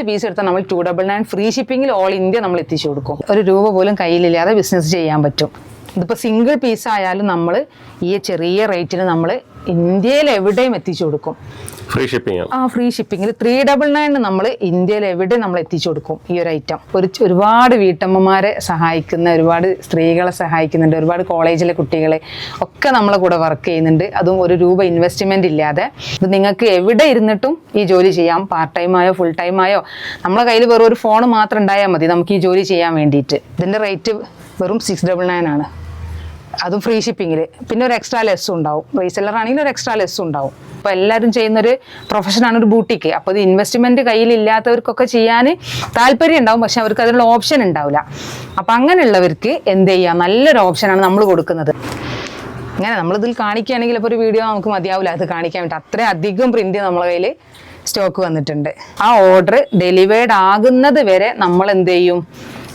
Piece എടുത്താൽ നമ്മൾ 299 free ഷിപ്പിംഗിൽ all India നമ്മൾ എത്തിച്ചു കൊടുക്കും. ഒരു രൂപ പോലും കയ്യിലില്ലാതെ ബിസിനസ് ചെയ്യാൻ പറ്റും. ഇതിപ്പോൾ സിംഗിൾ പീസ് ആയാലും നമ്മൾ ഈ ചെറിയ റേറ്റിന് നമ്മൾ ഇന്ത്യയിൽ എവിടെയും എത്തിച്ചു കൊടുക്കും. ഫ്രീ ഷിപ്പിംഗ് ഫ്രീ ഷിപ്പിംഗിൽ 399 നമ്മൾ ഇന്ത്യയിൽ എവിടെ നമ്മൾ എത്തിച്ചു കൊടുക്കും. ഈ ഒരു ഐറ്റം ഒരുപാട് വീട്ടമ്മമാരെ സഹായിക്കുന്ന, ഒരുപാട് സ്ത്രീകളെ സഹായിക്കുന്നുണ്ട്, ഒരുപാട് കോളേജിലെ കുട്ടികളെ ഒക്കെ നമ്മളെ കൂടെ വർക്ക് ചെയ്യുന്നുണ്ട്. അതും ഒരു രൂപ ഇൻവെസ്റ്റ്മെന്റ് ഇല്ലാതെ. ഇത് നിങ്ങൾക്ക് എവിടെ ഇരുന്നിട്ടും ഈ ജോലി ചെയ്യാം. പാർട്ട് ടൈം ആയോ ഫുൾ ടൈം ആയോ നമ്മളെ കയ്യിൽ വെറും ഒരു ഫോൺ മാത്രം ഉണ്ടായാൽ മതി നമുക്ക് ഈ ജോലി ചെയ്യാൻ വേണ്ടിയിട്ട്. ഇതിൻ്റെ റേറ്റ് വെറും 699 ആണ്. അതും ഫ്രീ ഷിപ്പിങ്ങിൽ. പിന്നെ ഒരു എക്സ്ട്രാ ലെസ്സും ഉണ്ടാവും. റീസെല്ലർ ആണെങ്കിൽ ഒരു എക്സ്ട്രാ ലെസ്സും ഉണ്ടാവും. അപ്പോൾ എല്ലാവരും ചെയ്യുന്നൊരു പ്രൊഫഷനാണ് ഒരു ബൂട്ടിക്ക്. അപ്പോൾ ഇത് ഇൻവെസ്റ്റ്മെൻറ്റ് കയ്യിലില്ലാത്തവർക്കൊക്കെ ചെയ്യാൻ താല്പര്യം ഉണ്ടാവും, പക്ഷെ അവർക്ക് അതിനുള്ള ഓപ്ഷൻ ഉണ്ടാവില്ല. അപ്പം അങ്ങനെയുള്ളവർക്ക് എന്ത് ചെയ്യുക, നല്ലൊരു ഓപ്ഷനാണ് നമ്മൾ കൊടുക്കുന്നത്. അങ്ങനെ നമ്മളിതിൽ കാണിക്കുകയാണെങ്കിൽ ഇപ്പോൾ ഒരു വീഡിയോ നമുക്ക് മതിയാവില്ല അത് കാണിക്കാൻ വേണ്ടി. അത്രയും അധികം പ്രിന്റ് നമ്മളെ കയ്യിൽ സ്റ്റോക്ക് വന്നിട്ടുണ്ട്. ആ ഓർഡർ ഡെലിവേർഡ് ആകുന്നത് വരെ നമ്മൾ എന്ത് ചെയ്യും,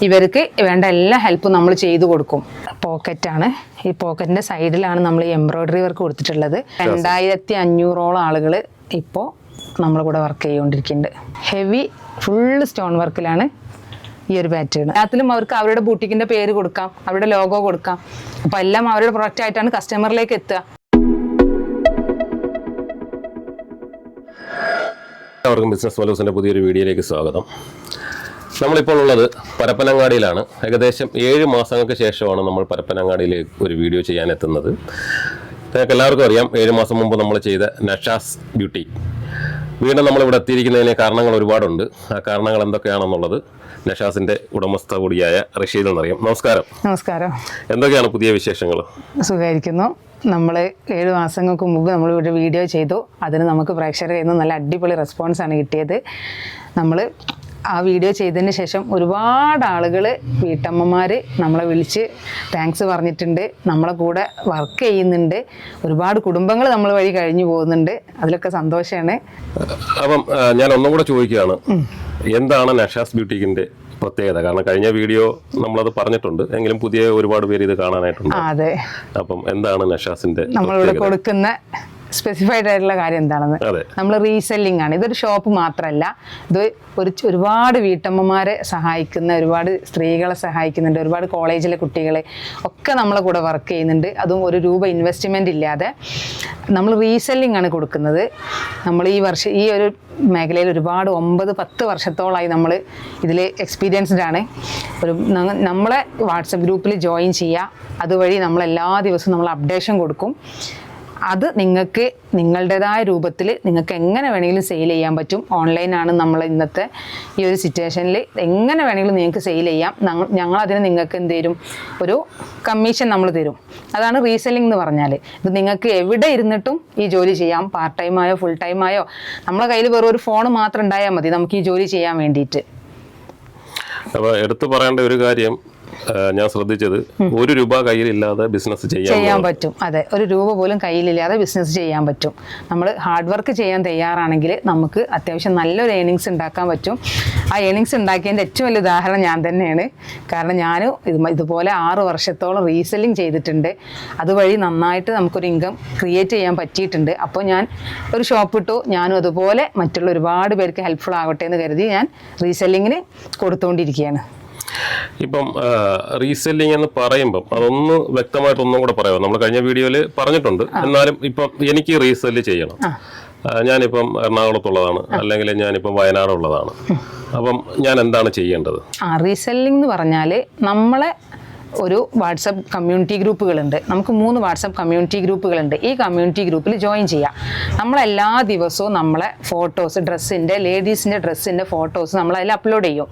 ഇവർക്ക് വേണ്ട എല്ലാ ഹെൽപ്പും നമ്മൾ ചെയ്തു കൊടുക്കും. പോക്കറ്റാണ്. ഈ പോക്കറ്റിൻ്റെ സൈഡിലാണ് നമ്മൾ ഈ എംബ്രോയ്ഡറി വർക്ക് കൊടുത്തിട്ടുള്ളത്. 2500ഓളം ആളുകൾ ഇപ്പോൾ നമ്മളെ കൂടെ വർക്ക് ചെയ്തുകൊണ്ടിരിക്കുന്നുണ്ട്. ഹെവി ഫുൾ സ്റ്റോൺ വർക്കിലാണ് ഈ ഒരു പാറ്റേൺ. എല്ലാത്തിലും അവർക്ക് അവരുടെ ബൂട്ടിക്കിൻ്റെ പേര് കൊടുക്കാം, അവരുടെ ലോഗോ കൊടുക്കാം. അപ്പോൾ എല്ലാം അവരുടെ പ്രൊഡക്റ്റ് ആയിട്ടാണ് കസ്റ്റമറിലേക്ക് എത്തുക. എല്ലാവർക്കും ബിസിനസ് ഫെലോസിൻ്റെ പുതിയൊരു വീഡിയോയിലേക്ക് സ്വാഗതം. നമ്മളിപ്പോൾ ഉള്ളത് പരപ്പനങ്ങാടിയിലാണ്. ഏകദേശം 7 മാസങ്ങൾക്ക് ശേഷമാണ് നമ്മൾ പരപ്പനങ്ങാടിയിലേക്ക് ഒരു വീഡിയോ ചെയ്യാൻ എത്തുന്നത്. നിങ്ങൾക്ക് എല്ലാവർക്കും അറിയാം, 7 മാസം മുമ്പ് നമ്മൾ ചെയ്ത നഷാസ് ബ്യൂട്ടി. വീണ്ടും നമ്മളിവിടെ എത്തിയിരിക്കുന്നതിന് കാരണങ്ങൾ ഒരുപാടുണ്ട്. ആ കാരണങ്ങൾ എന്തൊക്കെയാണെന്നുള്ളത് നഷാസിൻ്റെ ഉടമസ്ഥ കൂടിയായ റഷീദിൽ നിന്നറിയാം. നമസ്കാരം. നമസ്കാരം. എന്തൊക്കെയാണ് പുതിയ വിശേഷങ്ങൾ? സുഖമായിരിക്കുന്നു. നമ്മൾ 7 മാസങ്ങൾക്ക് മുമ്പ് നമ്മൾ ഒരു വീഡിയോ ചെയ്തു. അതിന് നമുക്ക് പ്രേക്ഷകരിൽ നിന്ന് നല്ല അടിപൊളി റെസ്പോൺസാണ് കിട്ടിയത്. നമ്മൾ ആ വീഡിയോ ചെയ്തതിന് ശേഷം ഒരുപാട് ആളുകൾ, വീട്ടമ്മമാർ നമ്മളെ വിളിച്ച് താങ്ക്സ് പറഞ്ഞിട്ടുണ്ട്. നമ്മളെ കൂടെ വർക്ക് ചെയ്യുന്നുണ്ട്. ഒരുപാട് കുടുംബങ്ങൾ നമ്മൾ വഴി കഴിഞ്ഞു പോകുന്നുണ്ട്. അതിലൊക്കെ സന്തോഷമാണ്. അപ്പം ഞാൻ ഒന്നും കൂടെ ചോദിക്കുകയാണ്, എന്താണ് നഷാസ് ബ്യൂട്ടിക്കിൻ്റെ പ്രത്യേകത? കാരണം കഴിഞ്ഞ വീഡിയോ നമ്മളത് പറഞ്ഞിട്ടുണ്ട്, എങ്കിലും പുതിയ ഒരുപാട് പേര് ഇത് കാണാനായിട്ടുണ്ട്. അതെ. അപ്പം എന്താണ് നഷാസിൻ്റെ നമ്മളിവിടെ കൊടുക്കുന്ന സ്പെസിഫൈഡ് ആയിട്ടുള്ള കാര്യം എന്താണെന്ന്? നമ്മൾ റീസെല്ലിംഗ് ആണ്. ഇതൊരു ഷോപ്പ് മാത്രമല്ല, ഇത് ഒരുപാട് വീട്ടമ്മമാരെ സഹായിക്കുന്ന, ഒരുപാട് സ്ത്രീകളെ സഹായിക്കുന്നുണ്ട്, ഒരുപാട് കോളേജിലെ കുട്ടികളെ ഒക്കെ നമ്മളെ കൂടെ വർക്ക് ചെയ്യുന്നുണ്ട്. അതും ഒരു രൂപ ഇൻവെസ്റ്റ്മെന്റ് ഇല്ലാതെ നമ്മൾ റീസെല്ലിംഗ് ആണ് കൊടുക്കുന്നത്. നമ്മൾ ഈ ഒരു മേഖലയിൽ ഒരുപാട് 9-10 വർഷത്തോളമായി നമ്മൾ ഇതിൽ എക്സ്പീരിയൻസ്ഡ് ആണ്. നമ്മളെ വാട്സപ്പ് ഗ്രൂപ്പിൽ ജോയിൻ ചെയ്യുക. അതുവഴി നമ്മൾ എല്ലാ ദിവസവും നമ്മൾ അപ്ഡേഷൻ കൊടുക്കും. അത് നിങ്ങൾക്ക് നിങ്ങളുടേതായ രൂപത്തിൽ നിങ്ങൾക്ക് എങ്ങനെ വേണമെങ്കിലും സെയിൽ ചെയ്യാൻ പറ്റും. ഓൺലൈനാണ് നമ്മൾ ഇന്നത്തെ ഈ ഒരു സിറ്റുവേഷനിൽ. എങ്ങനെ വേണമെങ്കിലും നിങ്ങൾക്ക് സെയിൽ ചെയ്യാം. ഞങ്ങളതിന് നിങ്ങൾക്ക് എന്ത് തരും, ഒരു കമ്മീഷൻ നമ്മൾ തരും. അതാണ് റീസെല്ലിംഗ് എന്ന് പറഞ്ഞാൽ. ഇത് നിങ്ങൾക്ക് എവിടെ ഇരുന്നിട്ടും ഈ ജോലി ചെയ്യാം. പാർട്ട് ടൈം ആയോ ഫുൾ ടൈം ആയോ നമ്മളെ കയ്യിൽ വെറും ഒരു ഫോൺ മാത്രം ഉണ്ടായാൽ മതി നമുക്ക് ഈ ജോലി ചെയ്യാൻ വേണ്ടിയിട്ട്. അപ്പോൾ എടുത്തു പറയേണ്ട ഒരു കാര്യം ഞാൻ ശ്രദ്ധിച്ചത്, 1 രൂപ കയ്യിലില്ലാതെ ബിസിനസ് ചെയ്യാൻ പറ്റും. അതെ, 1 രൂപ പോലും കയ്യിലില്ലാതെ ബിസിനസ് ചെയ്യാൻ പറ്റും. നമ്മൾ ഹാർഡ് വർക്ക് ചെയ്യാൻ തയ്യാറാണെങ്കിൽ നമുക്ക് അത്യാവശ്യം നല്ലൊരു ഏണിങ്സ് ഉണ്ടാക്കാൻ പറ്റും. ആ ഏണിങ്സ് ഉണ്ടാക്കിയതിൻ്റെ ഏറ്റവും വലിയ ഉദാഹരണം ഞാൻ തന്നെയാണ്. കാരണം ഞാൻ ഇതുപോലെ 6 വർഷത്തോളം റീസെല്ലിംഗ് ചെയ്തിട്ടുണ്ട്. അതുവഴി നന്നായിട്ട് നമുക്കൊരു ഇൻകം ക്രിയേറ്റ് ചെയ്യാൻ പറ്റിയിട്ടുണ്ട്. അപ്പോൾ ഞാൻ ഒരു ഷോപ്പ് ഇട്ടു. ഞാനും അതുപോലെ മറ്റുള്ള ഒരുപാട് പേർക്ക് ഹെൽപ്ഫുൾ ആകട്ടെ എന്ന് കരുതി ഞാൻ റീസെല്ലിങ്ങിന് കൊടുത്തുകൊണ്ടിരിക്കുകയാണ്. ഇപ്പം റീസെല്ലിംഗ് എന്ന് പറയുമ്പം അതൊന്ന് വ്യക്തമായിട്ട് ഒന്നും കൂടെ പറയാമോ? നമ്മൾ കഴിഞ്ഞ വീഡിയോയിൽ പറഞ്ഞിട്ടുണ്ട്. എന്നാലും ഇപ്പം എനിക്ക് റീസെല്ല് ചെയ്യണം, ഞാനിപ്പം എറണാകുളത്തുള്ളതാണ്, അല്ലെങ്കിൽ ഞാനിപ്പം വയനാടുള്ളതാണ്, അപ്പം ഞാൻ എന്താണ് ചെയ്യേണ്ടത്? റീസെല്ലിംഗ് എന്ന് പറഞ്ഞാൽ നമ്മളെ ഒരു വാട്സപ്പ് കമ്മ്യൂണിറ്റി ഗ്രൂപ്പുകളുണ്ട്. നമുക്ക് 3 വാട്സപ്പ് കമ്മ്യൂണിറ്റി ഗ്രൂപ്പുകളുണ്ട്. ഈ കമ്മ്യൂണിറ്റി ഗ്രൂപ്പിൽ ജോയിൻ ചെയ്യാം. നമ്മളെല്ലാ ദിവസവും നമ്മളെ ഫോട്ടോസ്, ലേഡീസിൻ്റെ ഡ്രസ്സിൻ്റെ ഫോട്ടോസ് നമ്മളതിൽ അപ്ലോഡ് ചെയ്യും.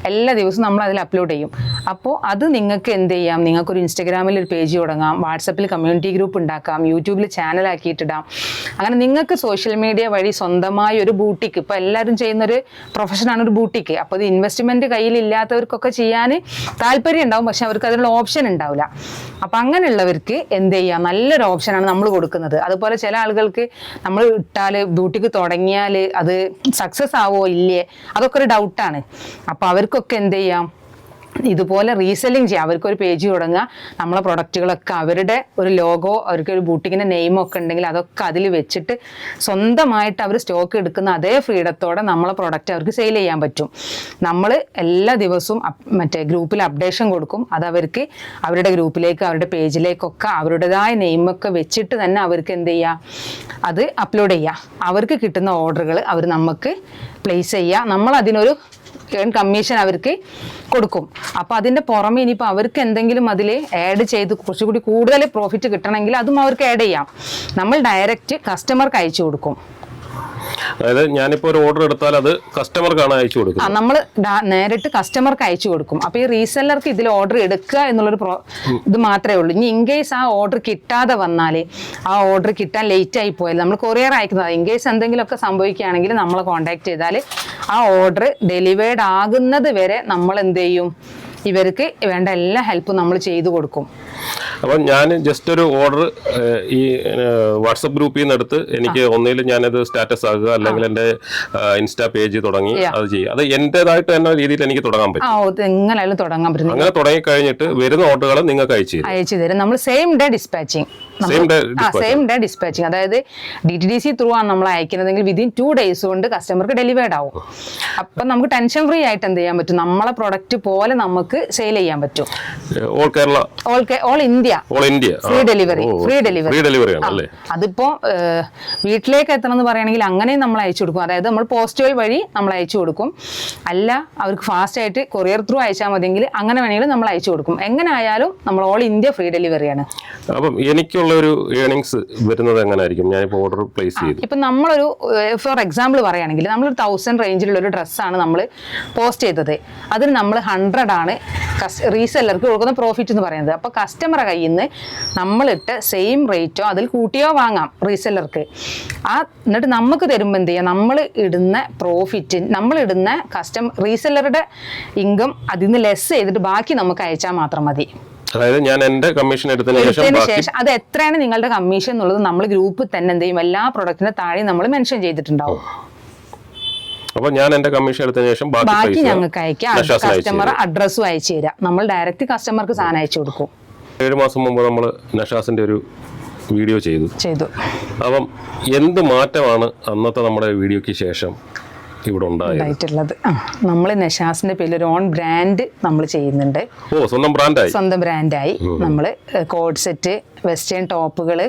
എല്ലാ ദിവസവും നമ്മളതിൽ അപ്ലോഡ് ചെയ്യും. അപ്പോൾ അത് നിങ്ങൾക്ക് എന്ത് ചെയ്യാം, നിങ്ങൾക്കൊരു ഇൻസ്റ്റഗ്രാമിൽ ഒരു പേജ് തുടങ്ങാം, വാട്സപ്പിൽ കമ്മ്യൂണിറ്റി ഗ്രൂപ്പ് ഉണ്ടാക്കാം, യൂട്യൂബിൽ ചാനലാക്കിയിട്ടിടാം. അങ്ങനെ നിങ്ങൾക്ക് സോഷ്യൽ മീഡിയ വഴി സ്വന്തമായി ഒരു ബൂട്ടിക്ക്, ഇപ്പോൾ എല്ലാവരും ചെയ്യുന്നൊരു പ്രൊഫഷനാണ് ഒരു ബൂട്ടിക്ക്. അപ്പോൾ ഇത് ഇൻവെസ്റ്റ്മെൻറ്റ് കയ്യിലില്ലാത്തവർക്കൊക്കെ ചെയ്യാൻ താല്പര്യം ഉണ്ടാവും, പക്ഷെ അവർക്ക് ഓപ്ഷൻ ഉണ്ടാവില്ല. അപ്പൊ അങ്ങനെയുള്ളവർക്ക് എന്ത് ചെയ്യാം, നല്ലൊരു ഓപ്ഷനാണ് നമ്മൾ കൊടുക്കുന്നത്. അതുപോലെ ചില ആളുകൾക്ക് നമ്മൾ ഇട്ടാല് ബ്യൂട്ടിക്ക് തുടങ്ങിയാൽ അത് സക്സസ് ആവോ ഇല്ലേ, അതൊക്കെ ഒരു ഡൗട്ടാണ്. അപ്പൊ അവർക്കൊക്കെ എന്ത് ചെയ്യാം, ഇതുപോലെ റീസെല്ലിങ് ചെയ്യാം. അവർക്കൊരു പേജ് തുടങ്ങുക, നമ്മളെ പ്രൊഡക്റ്റുകളൊക്കെ അവരുടെ ഒരു ലോഗോ, അവർക്ക് ഒരു ബൂട്ടിക്കിൻ്റെ നെയിമൊക്കെ ഉണ്ടെങ്കിൽ അതൊക്കെ അതിൽ വെച്ചിട്ട് സ്വന്തമായിട്ട് അവർ സ്റ്റോക്ക് എടുക്കുന്ന അതേ ഫ്രീഡത്തോടെ നമ്മളെ പ്രൊഡക്റ്റ് അവർക്ക് സെയിൽ ചെയ്യാൻ പറ്റും. നമ്മൾ എല്ലാ ദിവസവും മറ്റേ ഗ്രൂപ്പിൽ അപ്ഡേഷൻ കൊടുക്കും. അത് അവർക്ക് അവരുടെ ഗ്രൂപ്പിലേക്ക് അവരുടെ പേജിലേക്കൊക്കെ അവരുടേതായ നെയിമൊക്കെ വെച്ചിട്ട് തന്നെ അവർക്ക് എന്ത് ചെയ്യുക, അത് അപ്ലോഡ് ചെയ്യുക. അവർക്ക് കിട്ടുന്ന ഓർഡറുകൾ അവർ നമുക്ക് പ്ലേസ് ചെയ്യുക. നമ്മൾ അതിനൊരു കമ്മീഷൻ അവർക്ക് കൊടുക്കും. അപ്പോൾ അതിൻ്റെ പുറമെ ഇനിയിപ്പോൾ അവർക്ക് എന്തെങ്കിലും അതിൽ ആഡ് ചെയ്ത് കുറച്ചുകൂടി കൂടുതൽ പ്രോഫിറ്റ് കിട്ടണമെങ്കിൽ അതും അവർക്ക് ആഡ് ചെയ്യാം. നമ്മൾ ഡയറക്റ്റ് കസ്റ്റമർക്ക് അയച്ചു കൊടുക്കും. അതായത് ഞാനിപ്പോൾ ഒരു ഓർഡർ എടുത്താൽ അത് കസ്റ്റമർക്കാണ് അയച്ചു കൊടുക്കുന്നത്. നമ്മൾ നേരിട്ട് കസ്റ്റമർക്ക് അയച്ചു കൊടുക്കും. അപ്പോൾ ഈ റീസെല്ലർക്ക് ഇതിൽ ഓർഡർ എടുക്കുക എന്നുള്ളൊരു ഇത് മാത്രമേ ഉള്ളൂ. ഇനി ഇൻകേസ് ആ ഓർഡർ കിട്ടാതെ വന്നാൽ, ആ ഓർഡർ കിട്ടാൻ ലേറ്റ് ആയി പോയാൽ നമ്മൾ കൊറിയർ അയക്കുന്നത്, ഇൻകേസ് എന്തെങ്കിലുമൊക്കെ സംഭവിക്കുകയാണെങ്കിൽ നമ്മളെ കോൺടാക്ട് ചെയ്താൽ ആ ഓർഡർ ഡെലിവേർഡ് ആകുന്നത് വരെ നമ്മൾ എന്ത് ചെയ്യും, ഇവർക്ക് വേണ്ട എല്ലാ ഹെൽപ്പും നമ്മൾ ചെയ്തു കൊടുക്കും. അപ്പം ഞാൻ ജസ്റ്റ് ഒരു ഓർഡർ ഈ വാട്സപ്പ് ഗ്രൂപ്പിൽ നിന്ന് എടുത്ത് എനിക്ക് ഒന്നിൽ ഞാനത് സ്റ്റാറ്റസ് ആകുക, അല്ലെങ്കിൽ എൻ്റെ ഇൻസ്റ്റാ പേജ് തുടങ്ങി അത് ചെയ്യുക. അത് എൻ്റെതായിട്ട് തന്നെ രീതിയിൽ എനിക്ക് തുടങ്ങാൻ പറ്റും. എങ്ങനെയായാലും തുടങ്ങാൻ പറ്റും. അങ്ങനെ തുടങ്ങി കഴിഞ്ഞിട്ട് വരുന്ന ഓർഡറുകൾ നിങ്ങൾക്ക് അയച്ചു തരും. നമ്മൾ same day dispatching, same day dispatching, അതായത് DTDC ത്രൂ ആണ് നമ്മൾ അയക്കുന്നതെങ്കിൽ വിതിൻ 2 days കൊണ്ട് കസ്റ്റമർക്ക് ഡെലിവേർഡ് ആവും. അപ്പം നമുക്ക് ടെൻഷൻ ഫ്രീ ആയിട്ട് എന്ത് ചെയ്യാൻ പറ്റും, നമ്മളെ പ്രൊഡക്റ്റ് പോലെ നമുക്ക് സെയിൽ ചെയ്യാൻ പറ്റും. All Kerala, all India free delivery ആണ്. അതിപ്പോ വീട്ടിലേക്ക് എത്തണം എന്ന് പറയുകയാണെങ്കിൽ അങ്ങനെയും നമ്മൾ അയച്ചു കൊടുക്കും. അതായത് നമ്മൾ പോസ്റ്റ് വഴി നമ്മൾ അയച്ചു കൊടുക്കും. അല്ല അവർക്ക് ഫാസ്റ്റ് ആയിട്ട് കൊറിയർ ത്രൂ അയച്ചാൽ മതിയെങ്കിൽ അങ്ങനെ വേണമെങ്കിൽ നമ്മൾ അയച്ചു കൊടുക്കും. എങ്ങനെ ആയാലും നമ്മൾ ഓൾ ഇന്ത്യ ഫ്രീ ഡെലിവറിയാണ്. അപ്പം എനിക്കുള്ള ഒരു ഏർണിങ്സ് വരുന്നത് എങ്ങനെയായിരിക്കും? ഞാനിപ്പോൾ ഓർഡർ പ്ലേസ് ചെയ്തു, ഇപ്പം നമ്മളൊരു ഫോർ എക്സാമ്പിൾ പറയുകയാണെങ്കിൽ നമ്മളൊരു 1000 റേഞ്ചിലുള്ള ഒരു ഡ്രസ്സാണ് നമ്മൾ പോസ്റ്റ് ചെയ്തത്. അതിന് നമ്മൾ 100 ആണ് റീസെല്ലർക്ക് കൊടുക്കുന്ന പ്രോഫിറ്റ് എന്ന് പറയുന്നത്. അപ്പോൾ കസ്റ്റമറെ കയ്യിൽ നിന്ന് നമ്മളിട്ട് സെയിം റേറ്റോ അതിൽ കൂട്ടിയോ വാങ്ങാം റീസെല്ലർക്ക്. എന്നിട്ട് നമുക്ക് തരുമ്പോൾ എന്ത് ചെയ്യാം, നമ്മൾ ഇടുന്ന പ്രോഫിറ്റ്, നമ്മളിടുന്ന റീസെല്ലറുടെ ഇൻകം അതിൽ നിന്ന് ലെസ് ചെയ്തിട്ട് ബാക്കി നമുക്ക് അയച്ചാൽ മാത്രം മതി. അതായത് ഞാൻ എന്റെ കമ്മീഷൻ എടുത്തതിന് ശേഷം അത് എത്രയാണ് നിങ്ങളുടെ കമ്മീഷൻ എന്നുള്ളത് നമ്മൾ ഗ്രൂപ്പിൽ തന്നെ എന്ത് ചെയ്യും, എല്ലാ പ്രൊഡക്റ്റിന്റെ താഴെ നമ്മൾ മെൻഷൻ ചെയ്തിട്ടുണ്ടാവും. അപ്പൊ ഞാൻ എന്റെ കമ്മീഷൻ എടുത്തതിന് ശേഷം ബാക്കി ഞങ്ങൾക്ക് അയക്കാം. കസ്റ്റമർ അഡ്രസ്സും അയച്ചു തരാം. നമ്മൾ ഡയറക്റ്റ് കസ്റ്റമർക്ക് സാധനം അയച്ചു കൊടുക്കും. 7 മാസം മുമ്പ് നമ്മൾ നഷാസിന്റെ ഒരു വീഡിയോ ചെയ്തു. അപ്പം എന്ത് മാറ്റമാണ് അന്നത്തെ നമ്മുടെ വീഡിയോയ്ക്ക് ശേഷം ഇവിടെ ഉണ്ടായിട്ടുള്ളത്? നമ്മൾ നഷാസിന്റെ പേരിൽ ഒരു ഓൺ ബ്രാൻഡ് നമ്മൾ ചെയ്യുന്നുണ്ട്. സ്വന്തം ബ്രാൻഡായി നമ്മൾ കോഡ് സെറ്റ്, വെസ്റ്റേൺ ടോപ്പുകൾ,